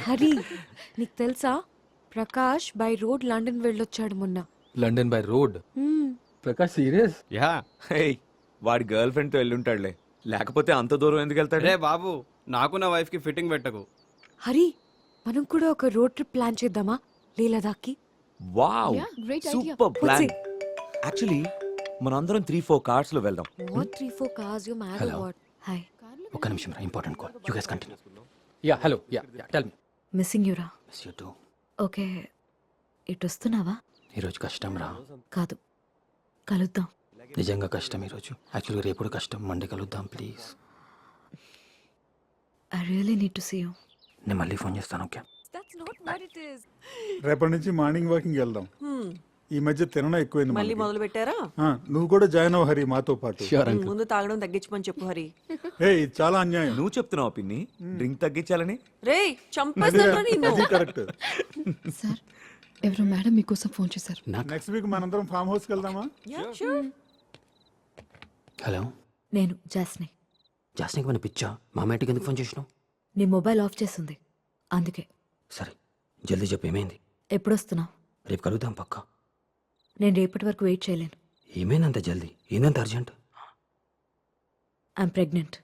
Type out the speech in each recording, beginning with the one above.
హరి నీకు తెలుసా Prakash by road London వెళ్ళొచ్చాడు మొన్న. London by road? Prakash serious? Yeah వాడి గర్ల్ ఫ్రెండ్ తో వెళ్ళుంటాడులే, లేకపోతే అంత దూరం ఎందుకు వెళ్తాడు? రే బాబు, నాకు నా వైఫ్ కి ఫిట్టింగ్ పెట్టకు. హరి మనం కూడా ఒక రోడ్ ట్రిప్ ప్లాన్ చేద్దామా లే లదాఖ్కి? Wow, super plan. it? Actually మనందరం 3-4 కార్స్ లో వెళ్దాం. What 3-4 cars you mad or what? Hi. ఒక్క నిమిషం రా, important call. You guys continue. Yeah hello, yeah tell me. Missing you రా. Miss you too. ఓకే ఇటు వస్తున్నావా? ఈ రోజు కష్టం రా. కాదు కలుద్దాం. నిజంగా కష్టం ఈ రోజు. యాక్చువల్గా రేపు కష్టం. మండే కలుద్దాం please. I really need to see you. నేను మళ్ళీ ఫోన్ చేస్తాను. Okay? That's not what it is. రేపటి నుంచి మార్నింగ్ వాకింగ్ వెళ్దాం. ఈ మధ్య తినడం ఎక్కువైంది మళ్ళీ మనకి. మొదలు పెట్టారా? నువ్వు కూడా జాయిన్ అవ్వు హరి మాతో పాటు. ముందు తాగడం తగ్గించమని చెప్పు హరి. ఇది చాలా అన్యాయం. నువ్వు చెప్తున్నావు పిన్ని డ్రింక్ తగ్గించాలని? రేయ్ చంపేస్తాను నిన్ను. అది కరెక్ట్. సార్ ఎవరో మేడం మీకోసం ఫోన్ చేశారు. నెక్స్ట్ వీక్ మనందరం ఫామ్ హౌస్ కి వెళ్దామా? హలో, నేను జాస్ని. జాస్నికి మన పిచ్చా? మా మేటికి ఎందుకు ఫోన్ చేసినావు? నీ మొబైల్ ఆఫ్ చేసింది అందుకే. సరే జల్దీ చెప్పు, ఏమైంది? ఎప్పుడొస్తున్నావు? రేపు కలుద్దాం పక్కా. నేను రేపటి వరకు వెయిట్ చేయలేను. ఏమైందంత జల్దీ? ఏందంత urgent? I'm pregnant.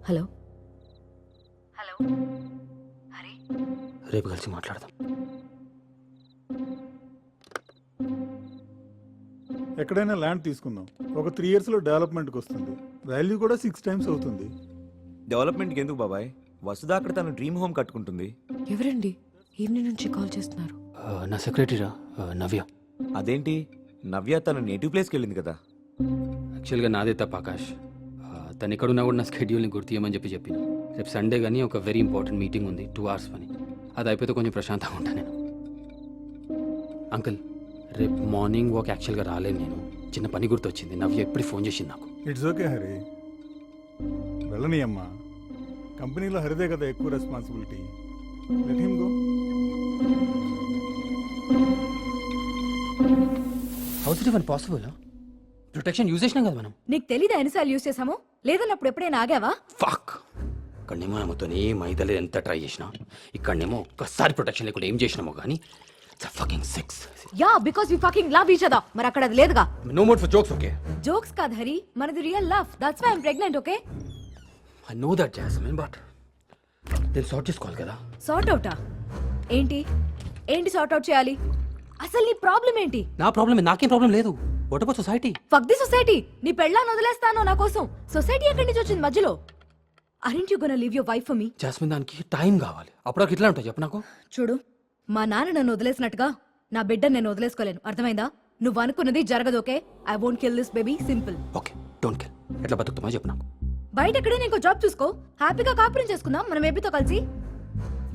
Hello hello Hari, రేపు కలిసి మాట్లాడదాం. ఎక్కడైనా ల్యాండ్ తీసుకుందాం. ఒక 3 years లో డెవలప్మెంట్కి వస్తుంది. వాల్యూ కూడా 6 times అవుతుంది. డెవలప్మెంట్కి ఎందుకు బాబాయ్? వసుదా అక్కడ తన డ్రీమ్ హోమ్ కట్టుకుంటుంది. ఎవరండి ఈవినింగ్ నుంచి కాల్ చేస్తున్నారు? నా సెక్రటరీరా, నవ్య. అదేంటి, నవ్య తన నేటివ్ ప్లేస్కి వెళ్ళింది కదా? యాక్చువల్గా నాదే తప్ప ఆకాష్. తను ఎక్కడున్నా కూడా నా స్కెడ్యూల్ని గుర్తియమని చెప్పిన. రేపు సండే కానీ ఒక వెరీ ఇంపార్టెంట్ మీటింగ్ ఉంది, 2 hours పని. అది అయిపోతే కొంచెం ప్రశాంతంగా ఉంటాను నేను. అంకుల్, రేపు మార్నింగ్ వాక్ యాక్చువల్గా రాలేను నేను. చిన్న పని గుర్తొచ్చింది. నవ్య ఎప్పుడు ఫోన్ చేసింది నాకు. ఇట్స్ ఓకే హరి, వెళ్ళని అమ్మా. కంపెనీలో హరిదే కదా ఎక్కువ responsibility. Let him go. How it even possible? Protection use చేసినాం కదా మనం. నీకు తెలీదా ఎన్నిసార్లు యూజ్ చేసాము? లేదన్నప్పుడు ఎప్పుడైనా ఆగావా? ఫక్. ఇక్కడనేమో నమ్మతో ఏం అయితలేదు, ఎంత ట్రై చేసినా. ఇక్కడనేమో ఒక్కసారి ప్రొటెక్షన్ లేకుండా ఏం చేసినామో కానీ fucking sex. Yeah because we fucking love each other. మరి అక్కడ అది లేదుగా. No mode for jokes. Okay, jokes కాదు హరి, మనది real love. That's why I am pregnant. Okay, I know that Jasmine, but నేను సార్ట్ చేసుకోవాలి కదా. సార్ట్ అవుటా? ఏంటి ఏంటి సార్ట్ అవుట్ చేయాలి? అసలు నీ ప్రాబ్లం ఏంటి? నా ప్రాబ్లం నాకేం ప్రాబ్లం లేదు. What about society? Fuck the society. నీ పెళ్ళాన్ని వదిలేస్తాను నా కోసం. సొసైటీ ఎక్కడి నుంచి వచ్చింది మధ్యలో? Aren't you gonna leave your wife for me? Jasmine, దానికి టైం కావాలి. అప్పుడు ఇట్లా ఉంటాయి చెప్పు నాకు. చూడు, మా నాన్న నన్ను వదిలేసినట్టుగా నా బిడ్డను నేను వదిలేసుకోలేను. అర్థమైందా? నువ్వు అనుకున్నది జరగదు. Okay, I won't kill this baby. Simple. Okay, don't kill. ఎట్లా బతుకుతామో చెప్పు నాకు. బయట ఎక్కడైనా ఇంకో జాబ్ చూసుకో. హ్యాపీగా కాపురం చేసుకుందాం మనం బేబీతో కలిసి.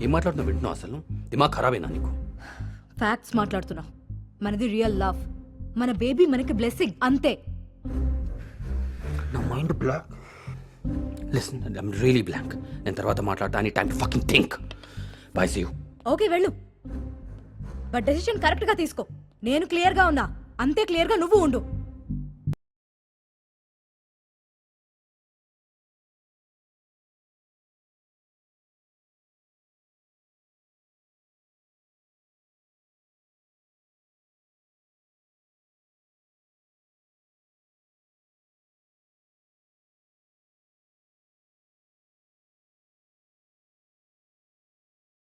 ఏం మాట్లాడుతున్నావు? వింటున్నావు? అసలు దిమాగ్ ఖరాబేనా నీకు? ఫ్యాక్ట్స్ మాట్లాడుతున్నా. మనది రియల్ లవ్. మన బేబీ మనకి బ్లెస్సింగ్ అంతే. నా mind blank. Listen, I'm really blank. నేను తర్వాత మాట్లాడతా. I need time to fucking think. Bye, see you. Okay వెళ్ళు, బట్ డెసిషన్ కరెక్ట్ గా తీసుకో. నేను క్లియర్ గా ఉన్నా, అంతే క్లియర్ గా నువ్వు ఉండు.